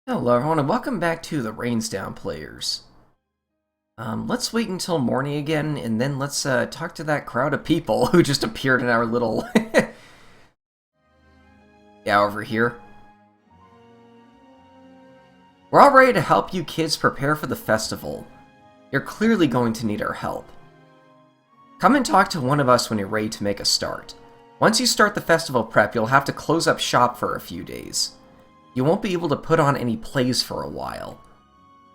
Hello everyone and welcome back to the Rainsdowne players. Let's wait until morning again and then let's talk to that crowd of people who just appeared in our little... yeah, over here. We're all ready to help you kids prepare for the festival. You're clearly going to need our help. Come and talk to one of us when you're ready to make a start. Once you start the festival prep, you'll have to close up shop for a few days. You won't be able to put on any plays for a while.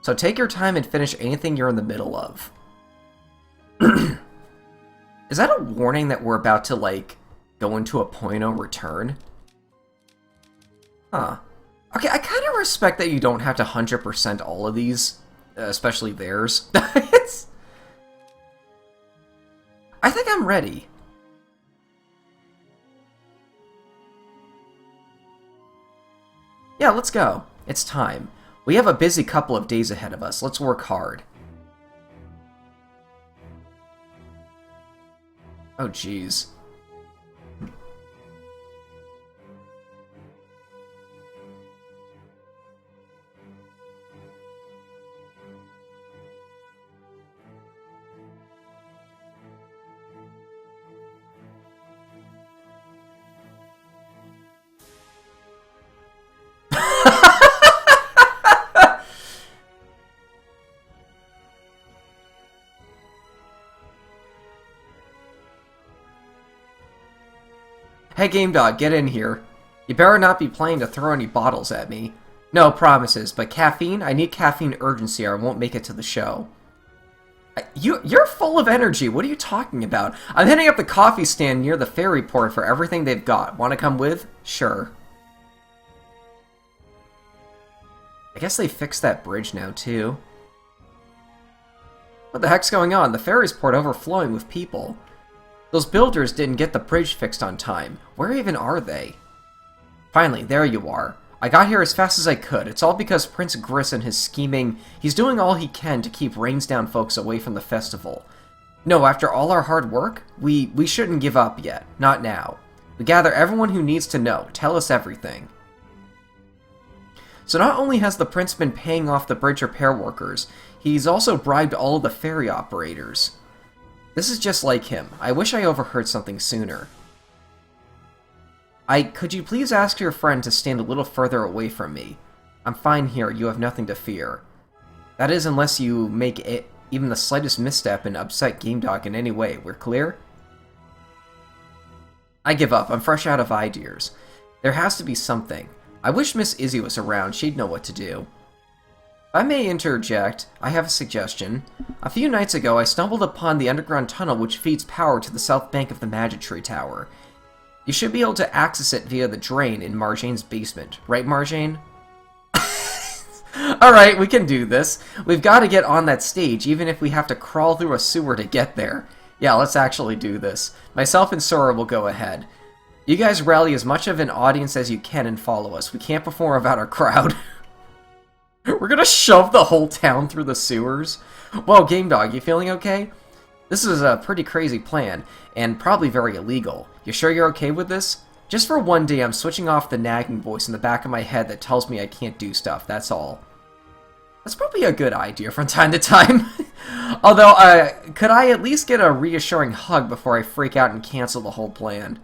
So take your time and finish anything you're in the middle of. Is that a warning that we're about to, like, go into a point of return? Huh. Okay, I kind of respect that you don't have to 100% all of these, especially theirs. I think I'm ready. Yeah, let's go. It's time. We have a busy couple of days ahead of us. Let's work hard. Oh, jeez. Hey, Game Dog, get in here. You better not be planning to throw any bottles at me. No promises, but caffeine? I need caffeine urgency or I won't make it to the show. You're full of energy. What are you talking about? I'm hitting up the coffee stand near the ferry port for everything they've got. Want to come with? Sure. I guess they fixed that bridge now, too. What the heck's going on? The ferry's port overflowing with people. Those builders didn't get the bridge fixed on time. Where even are they? Finally, there you are. I got here as fast as I could. It's all because Prince Griss and his scheming. He's doing all he can to keep Rainsdowne folks away from the festival. No, after all our hard work, we shouldn't give up yet. Not now. We gather everyone who needs to know. Tell us everything. So not only has the prince been paying off the bridge repair workers, he's also bribed all of the ferry operators. This is just like him. I wish I overheard something sooner. Could you please ask your friend to stand a little further away from me? I'm fine here, you have nothing to fear. That is, unless you make even the slightest misstep and upset Game Dog in any way. We're clear? I give up. I'm fresh out of ideas. There has to be something. I wish Miss Izzy was around. She'd know what to do. If I may interject, I have a suggestion. A few nights ago, I stumbled upon the underground tunnel which feeds power to the south bank of the Magistrate Tower. You should be able to access it via the drain in Marjane's basement. Right, Marjane? Alright, we can do this. We've got to get on that stage, even if we have to crawl through a sewer to get there. Yeah, let's actually do this. Myself and Sora will go ahead. You guys rally as much of an audience as you can and follow us. We can't perform without our crowd. We're gonna shove the whole town through the sewers? Whoa, Game Dog, you feeling okay? This is a pretty crazy plan, and probably very illegal. You sure you're okay with this? Just for one day, I'm switching off the nagging voice in the back of my head that tells me I can't do stuff, that's all. That's probably a good idea from time to time. Although, could I at least get a reassuring hug before I freak out and cancel the whole plan?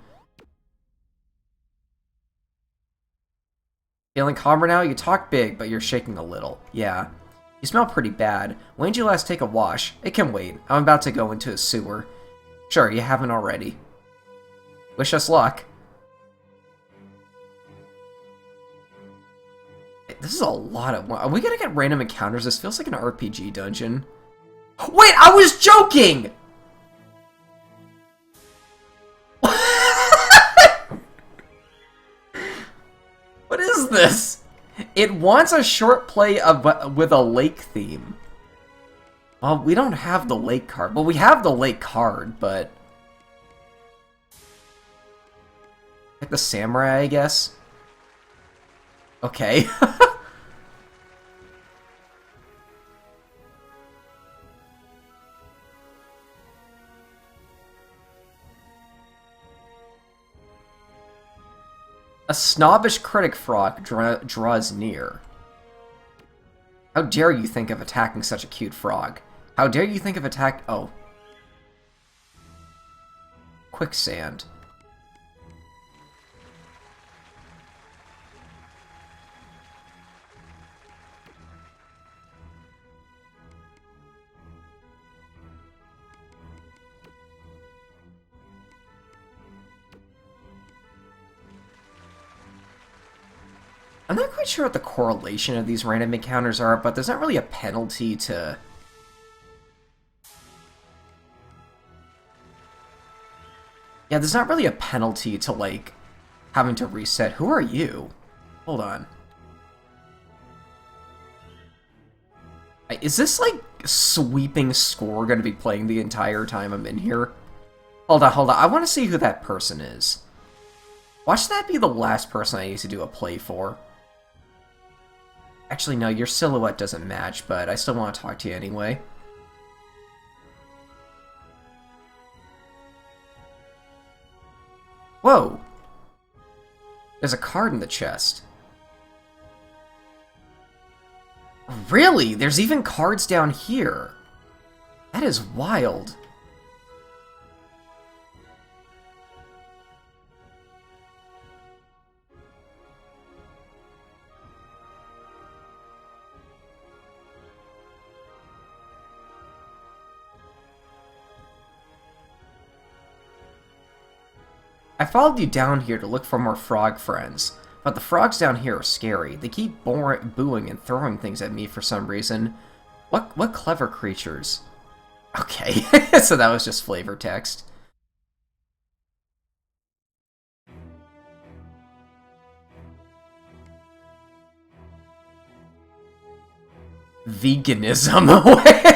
Feeling calmer now? You talk big, but you're shaking a little. Yeah. You smell pretty bad. When did you last take a wash? It can wait. I'm about to go into a sewer. Sure, you haven't already. Wish us luck. This is a lot of... Are we gonna get random encounters? This feels like an RPG dungeon. Wait, I was joking! What is this? It wants a short play with a lake theme. Well, we don't have the lake card. Well, we have the lake card, but... like the samurai, I guess? Okay. A snobbish critic frog draws near. How dare you think of attacking such a cute frog? How dare you think of oh. Quicksand. I'm not quite sure what the correlation of these random encounters are, but there's not really a penalty to... Yeah, there's not really a penalty to, like, having to reset. Who are you? Hold on. Is this, like, sweeping score going to be playing the entire time I'm in here? Hold on. I want to see who that person is. Watch that be the last person I need to do a play for. Actually, no, your silhouette doesn't match, but I still want to talk to you anyway. Whoa! There's a card in the chest. Really? There's even cards down here. That is wild. I followed you down here to look for more frog friends, but the frogs down here are scary. They keep booing and throwing things at me for some reason. What clever creatures. Okay, so that was just flavor text. Veganism.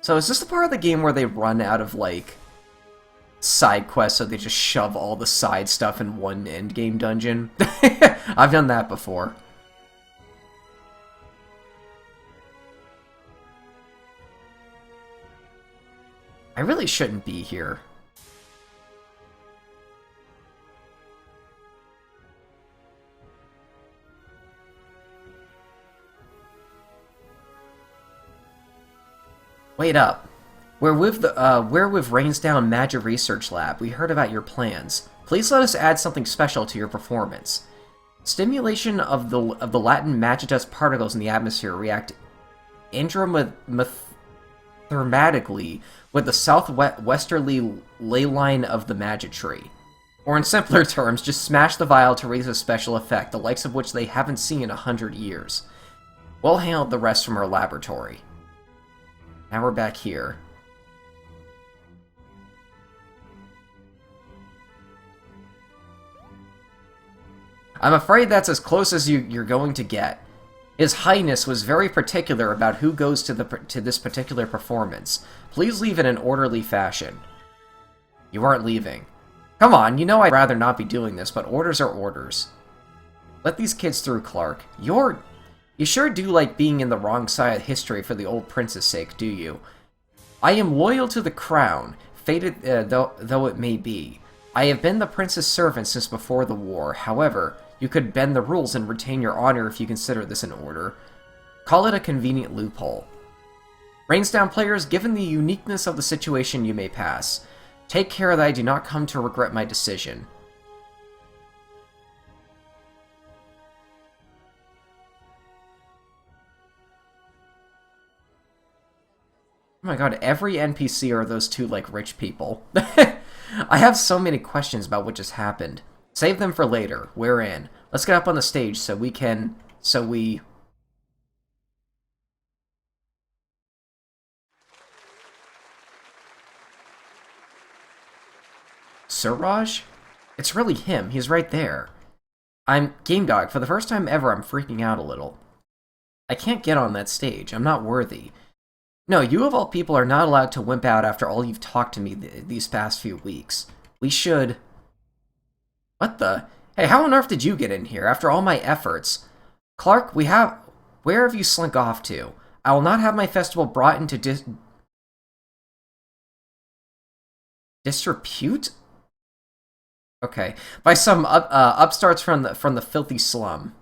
So is this the part of the game where they run out of, like, side quests, so they just shove all the side stuff in one endgame dungeon? I've done that before. I really shouldn't be here. Wait up. We're with Rainsdowne Magic Research Lab. We heard about your plans. Please let us add something special to your performance. Stimulation of the Latin Magidust particles in the atmosphere react thermatically with the southwesterly ley line of the magic tree. Or in simpler terms, just smash the vial to raise a special effect, the likes of which they haven't seen in 100 years. We'll handle the rest from our laboratory. Now we're back here. I'm afraid that's as close as you're going to get. His Highness was very particular about who goes to this particular performance. Please leave in an orderly fashion. You aren't leaving. Come on, you know I'd rather not be doing this, but orders are orders. Let these kids through, Clark. You sure do like being in the wrong side of history for the old prince's sake, do you? I am loyal to the crown, fated though it may be. I have been the prince's servant since before the war. However, you could bend the rules and retain your honor if you consider this an order. Call it a convenient loophole. Rainsdowne players, given the uniqueness of the situation, you may pass. Take care that I do not come to regret my decision. Oh my god, every NPC are those two, like, rich people. I have so many questions about what just happened. Save them for later. We're in. Let's get up on the stage so we can... Suraj? It's really him. He's right there. I'm Game Dog. For the first time ever, I'm freaking out a little. I can't get on that stage. I'm not worthy. No, you of all people are not allowed to wimp out after all you've talked to me these past few weeks. We should... What the? Hey, how on earth did you get in here, after all my efforts? Clark, where have you slunk off to? I will not have my festival brought into Disrepute? Okay. By some upstarts from the filthy slum.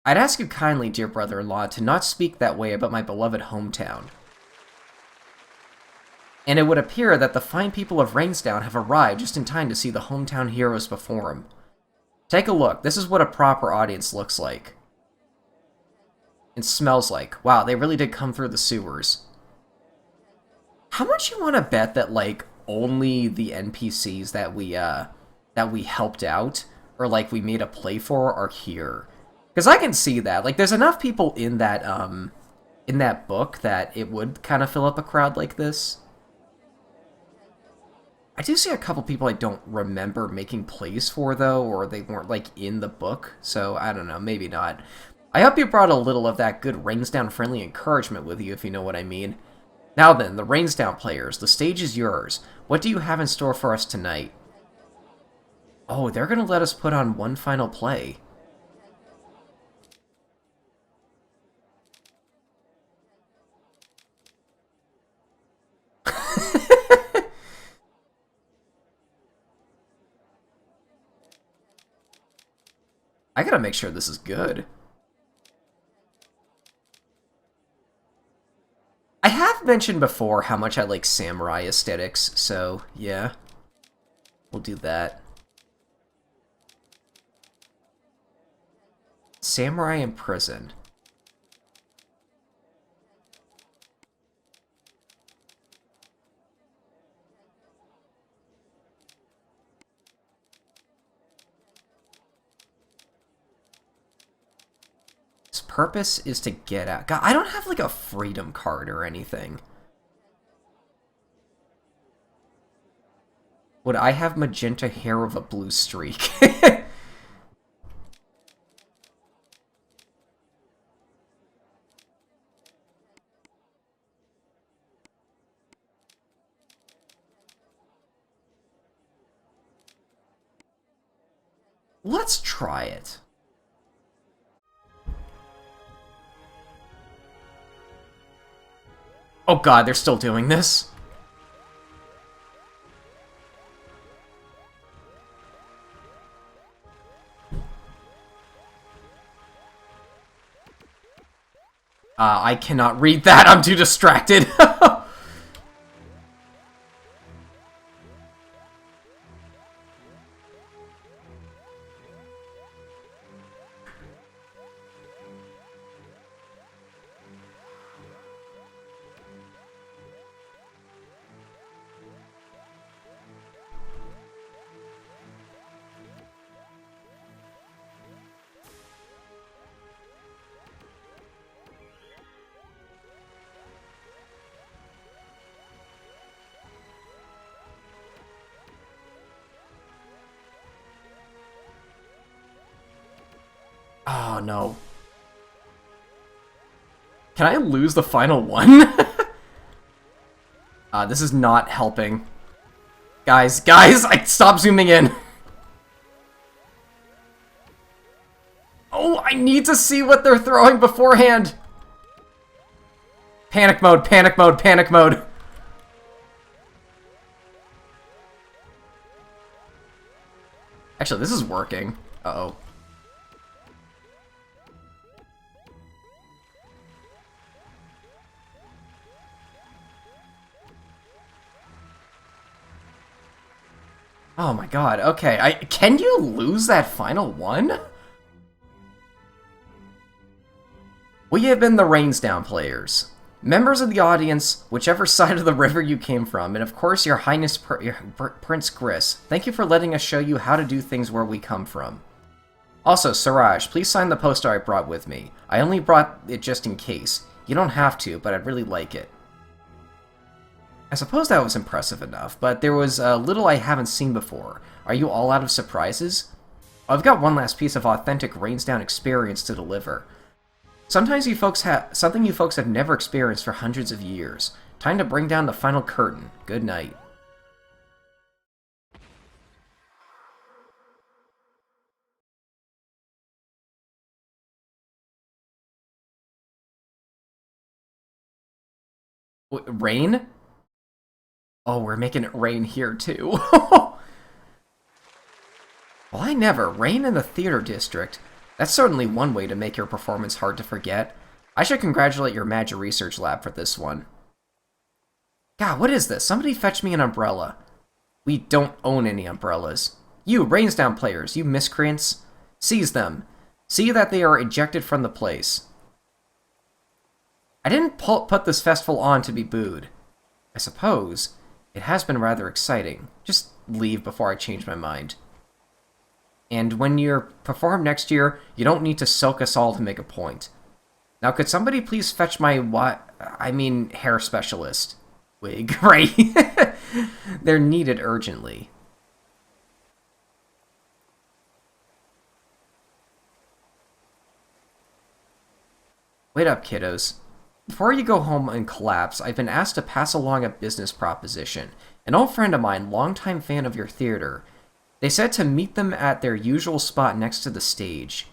I'd ask you kindly, dear brother-in-law, to not speak that way about my beloved hometown. And it would appear that the fine people of Rainsdowne have arrived just in time to see the hometown heroes perform. Take a look. This is what a proper audience looks like. And smells like. Wow, they really did come through the sewers. How much you want to bet that, like, only the NPCs that we helped out, or, like, we made a play for, are here? Because I can see that. Like, there's enough people in that book that it would kind of fill up a crowd like this. I do see a couple people I don't remember making plays for, though, or they weren't, like, in the book, so I don't know, maybe not. I hope you brought a little of that good Rainsdowne-friendly encouragement with you, if you know what I mean. Now then, the Rainsdowne players, the stage is yours. What do you have in store for us tonight? Oh, they're gonna let us put on one final play. I gotta make sure this is good. I have mentioned before how much I like samurai aesthetics, so yeah. We'll do that. Samurai in prison. His purpose is to get out. God, I don't have like a freedom card or anything. Would I have magenta hair with a blue streak? Let's try it. Oh god, they're still doing this? I cannot read that, I'm too distracted. Oh, no. Can I lose the final one? This is not helping. Guys, stop zooming in. Oh, I need to see what they're throwing beforehand. Panic mode, panic mode, panic mode. Actually, this is working. Uh-oh. Oh my god, okay. Can you lose that final one? We have been the Rainsdowne players. Members of the audience, whichever side of the river you came from, and of course your Highness Prince Gris, thank you for letting us show you how to do things where we come from. Also, Siraj, please sign the poster I brought with me. I only brought it just in case. You don't have to, but I'd really like it. I suppose that was impressive enough, but there was little I haven't seen before. Are you all out of surprises? I've got one last piece of authentic Rainsdowne experience to deliver. Something you folks have never experienced for hundreds of years. Time to bring down the final curtain. Good night. Rain? Oh, we're making it rain here, too. Well, I never. Rain in the theater district. That's certainly one way to make your performance hard to forget. I should congratulate your Magic Research Lab for this one. God, what is this? Somebody fetch me an umbrella. We don't own any umbrellas. You, Rainsdowne players, you miscreants. Seize them. See that they are ejected from the place. I didn't put this festival on to be booed. I suppose it has been rather exciting. Just leave before I change my mind. And when you perform next year, you don't need to soak us all to make a point. Now, could somebody please fetch my hair specialist wig, right? They're needed urgently. Wait up, kiddos. Before you go home and collapse, I've been asked to pass along a business proposition. An old friend of mine, longtime fan of your theater, they said to meet them at their usual spot next to the stage.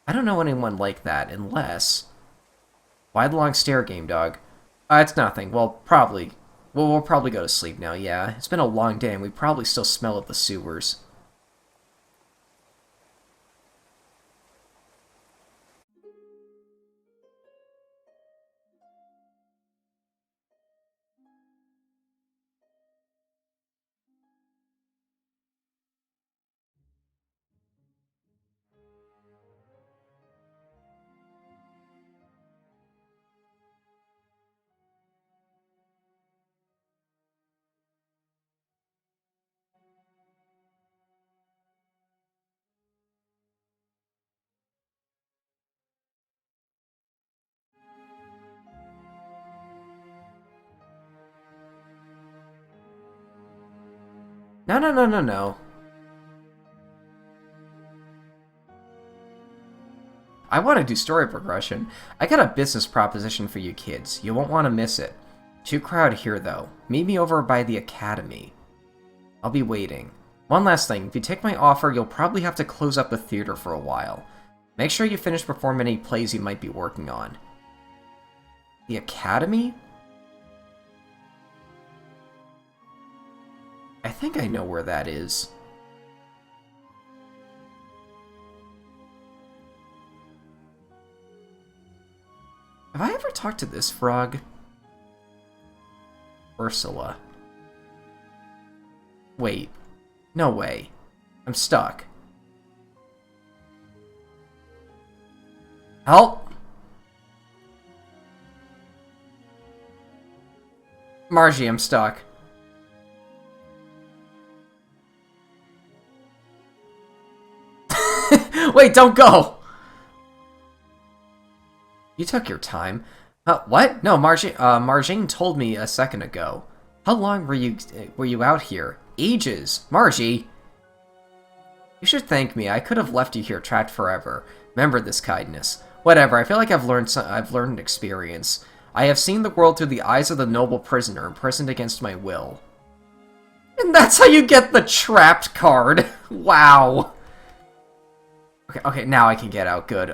I don't know anyone like that, unless... Why the long stare, game dog? It's nothing. We'll probably go to sleep now, yeah. It's been a long day, and we probably still smell of the sewers. No, no, no, no, no. I want to do story progression. I got a business proposition for you kids. You won't want to miss it. Too crowded here, though. Meet me over by the academy. I'll be waiting. One last thing. If you take my offer, you'll probably have to close up the theater for a while. Make sure you finish performing any plays you might be working on. The academy? I think I know where that is. Have I ever talked to this frog? Ursula. Wait. No way. I'm stuck. Help! Margie, I'm stuck. Wait, don't go! You took your time. What? No, Marjane told me a second ago. How long were you out here? Ages! Margie! You should thank me. I could have left you here trapped forever. Remember this kindness. Whatever, I feel like I've learned experience. I have seen the world through the eyes of the noble prisoner, imprisoned against my will. And that's how you get the trapped card! Wow! Okay, now I can get out. Good.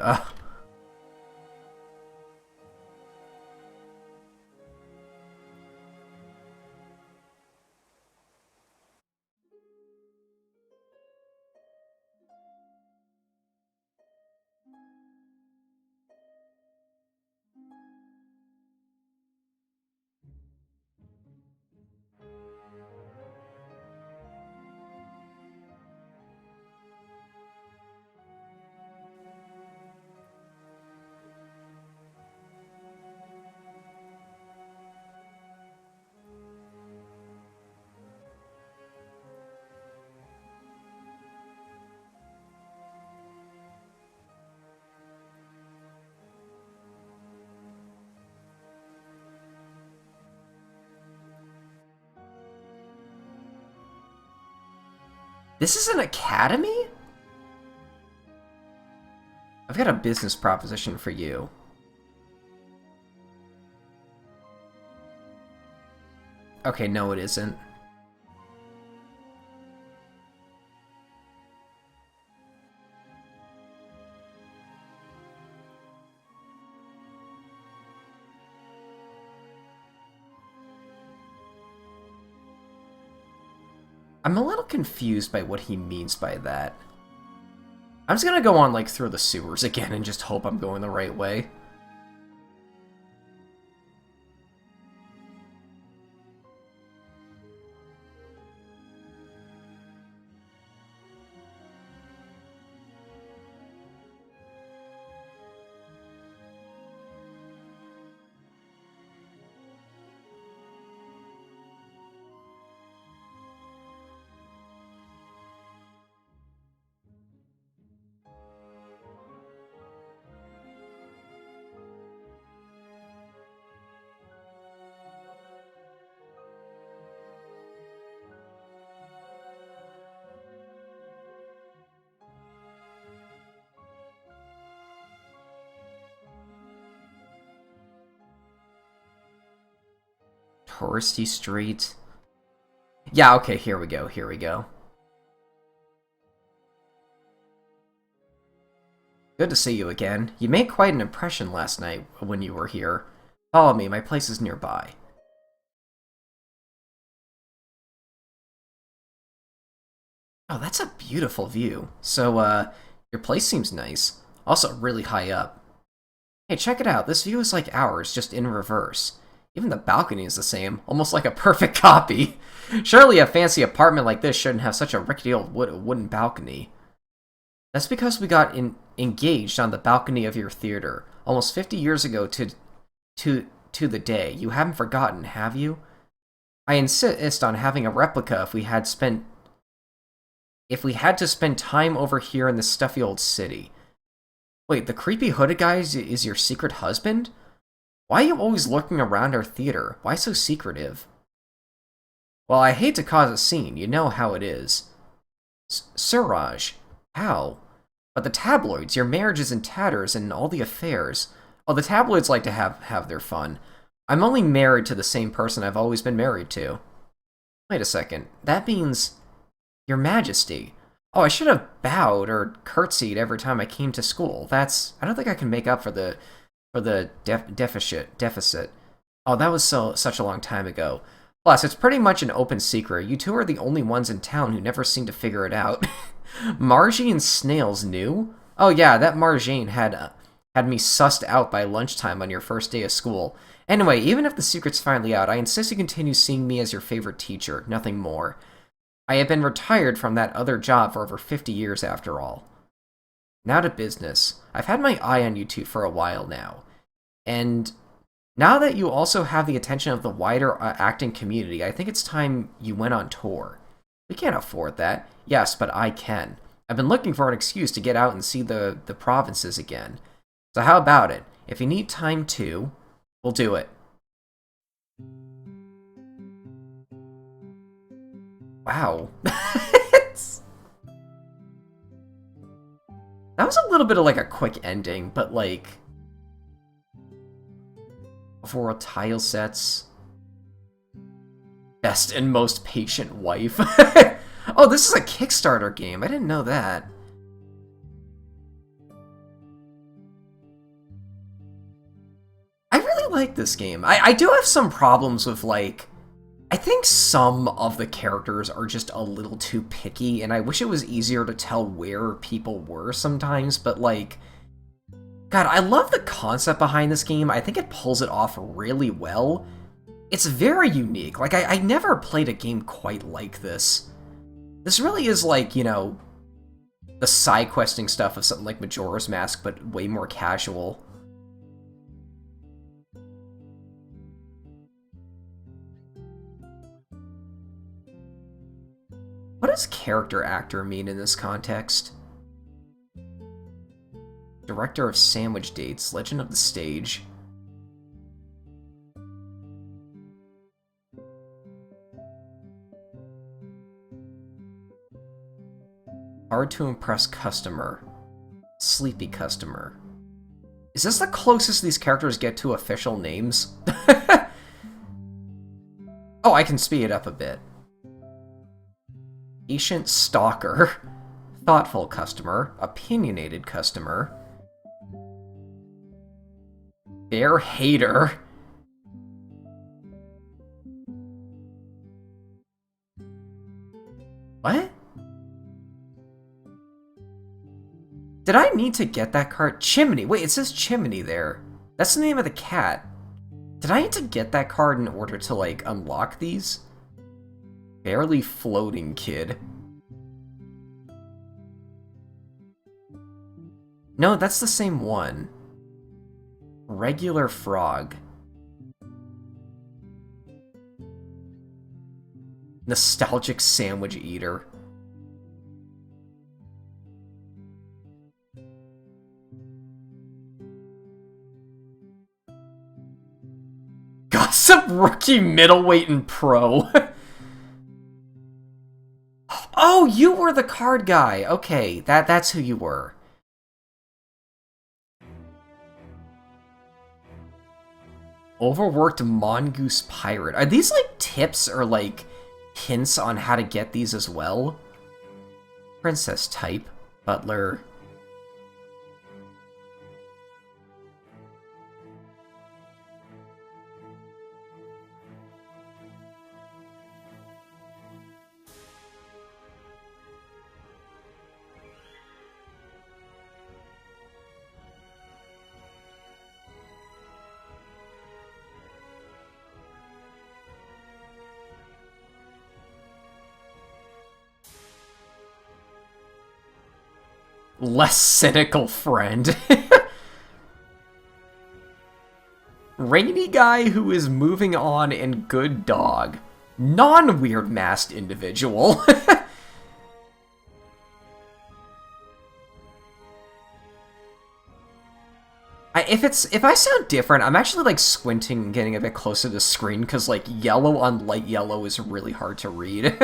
This is an academy? I've got a business proposition for you. Okay, no it isn't. I'm a little confused by what he means by that. I'm just gonna go on, like, through the sewers again and just hope I'm going the right way. Touristy street. Yeah, okay, here we go, here we go. Good to see you again. You made quite an impression last night when you were here. Follow me, my place is nearby. Oh, that's a beautiful view. So, your place seems nice. Also, really high up. Hey, check it out. This view is like ours, just in reverse. Even the balcony is the same, almost like a perfect copy. Surely a fancy apartment like this shouldn't have such a rickety old wooden balcony. That's because we got engaged on the balcony of your theater, almost 50 years ago to the day. You haven't forgotten, have you? I insist on having a replica if we had to spend time over here in this stuffy old city. Wait, the creepy hooded guy is your secret husband? Why are you always lurking around our theater? Why so secretive? Well, I hate to cause a scene. You know how it is. Suraj, how? But the tabloids, your marriage is in tatters and all the affairs. Oh, the tabloids like to have their fun. I'm only married to the same person I've always been married to. Wait a second. That means... Your Majesty. Oh, I should have bowed or curtsied every time I came to school. I don't think I can make up for the deficit. Oh, that was such a long time ago. Plus, it's pretty much an open secret. You two are the only ones in town who never seem to figure it out. Margie and Snails knew? Oh yeah, that Marjane had me sussed out by lunchtime on your first day of school. Anyway, even if the secret's finally out, I insist you continue seeing me as your favorite teacher, nothing more. I have been retired from that other job for over 50 years after all. Now to business. I've had my eye on you two for a while now. And now that you also have the attention of the wider acting community, I think it's time you went on tour. We can't afford that. Yes, but I can. I've been looking for an excuse to get out and see the provinces again. So how about it? If you need time too, we'll do it. Wow. That was a little bit of like a quick ending, but like... Overall tile sets. Best and most patient wife. Oh, this is a Kickstarter game. I didn't know that. I really like this game. I do have some problems with, like... I think some of the characters are just a little too picky, and I wish it was easier to tell where people were sometimes, but, like... God, I love the concept behind this game. I think it pulls it off really well. It's very unique. Like, I never played a game quite like this. This really is like, you know, the side-questing stuff of something like Majora's Mask, but way more casual. What does character actor mean in this context? Director of Sandwich Dates, Legend of the Stage. Hard to impress customer. Sleepy customer. Is this the closest these characters get to official names? Oh, I can speed it up a bit. Patient stalker. Thoughtful customer. Opinionated customer. Bear hater. What? Did I need to get that card? Chimney. Wait, it says Chimney there. That's the name of the cat. Did I need to get that card in order to, like, unlock these? Barely floating kid. No, that's the same one. Regular frog. Nostalgic sandwich eater. Gossip rookie middleweight and pro. Oh, you were the card guy. Okay, that's who you were. Overworked mongoose pirate. Are these like tips or like hints on how to get these as well? Princess type. Butler. Less cynical friend. Rainy guy who is moving on and good dog. Non-weird masked individual. If I sound different, I'm actually like squinting and getting a bit closer to the screen because like yellow on light yellow is really hard to read.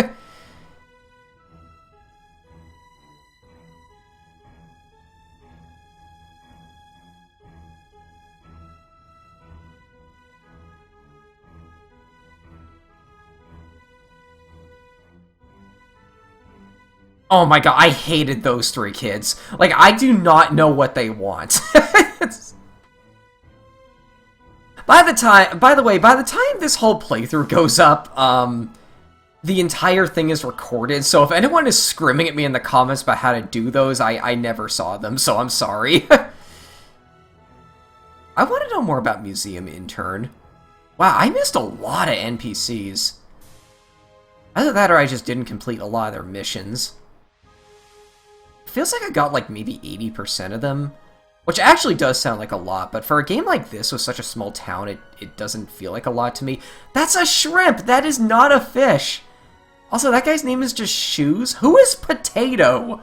Oh my god, I hated those three kids. Like, I do not know what they want. By the way, by the time this whole playthrough goes up, the entire thing is recorded, so if anyone is screaming at me in the comments about how to do those, I never saw them, so I'm sorry. I want to know more about Museum Intern. Wow, I missed a lot of NPCs. Either that or I just didn't complete a lot of their missions. Feels like I got like maybe 80% of them, which actually does sound like a lot, but for a game like this with such a small town, it doesn't feel like a lot to me. That's a shrimp! That is not a fish! Also, that guy's name is just Shoes? Who is Potato?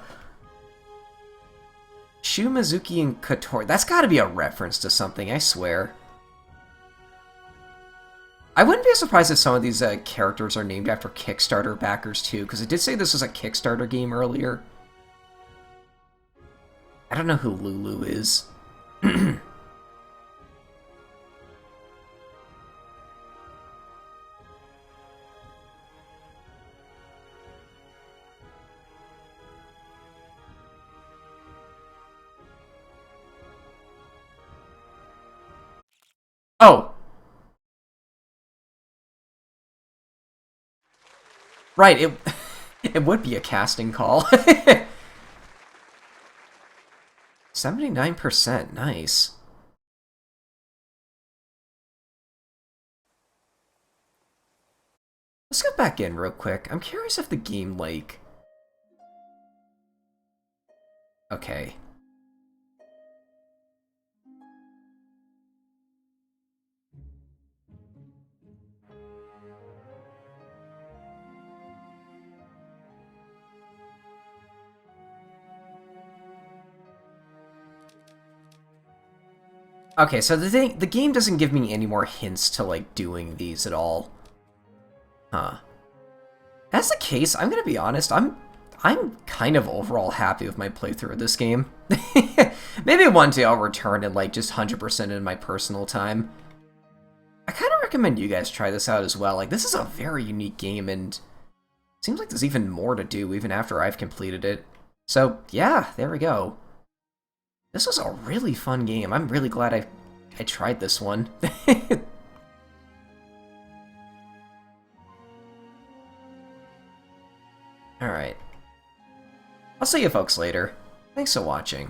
Shu, Mizuki, and Kotori. That's gotta be a reference to something, I swear. I wouldn't be surprised if some of these characters are named after Kickstarter backers too, because it did say this was a Kickstarter game earlier. I don't know who Lulu is. Oh! Right, it would be a casting call. 79%, nice. Let's go back in real quick. I'm curious if the game, like... Okay. Okay, so the game doesn't give me any more hints to, like, doing these at all. Huh. If that's the case, I'm gonna be honest, I'm kind of overall happy with my playthrough of this game. Maybe one day I'll return and, like, just 100% in my personal time. I kind of recommend you guys try this out as well. Like, this is a very unique game, and it seems like there's even more to do even after I've completed it. So, yeah, there we go. This was a really fun game. I'm really glad I tried this one. Alright. I'll see you folks later. Thanks for watching.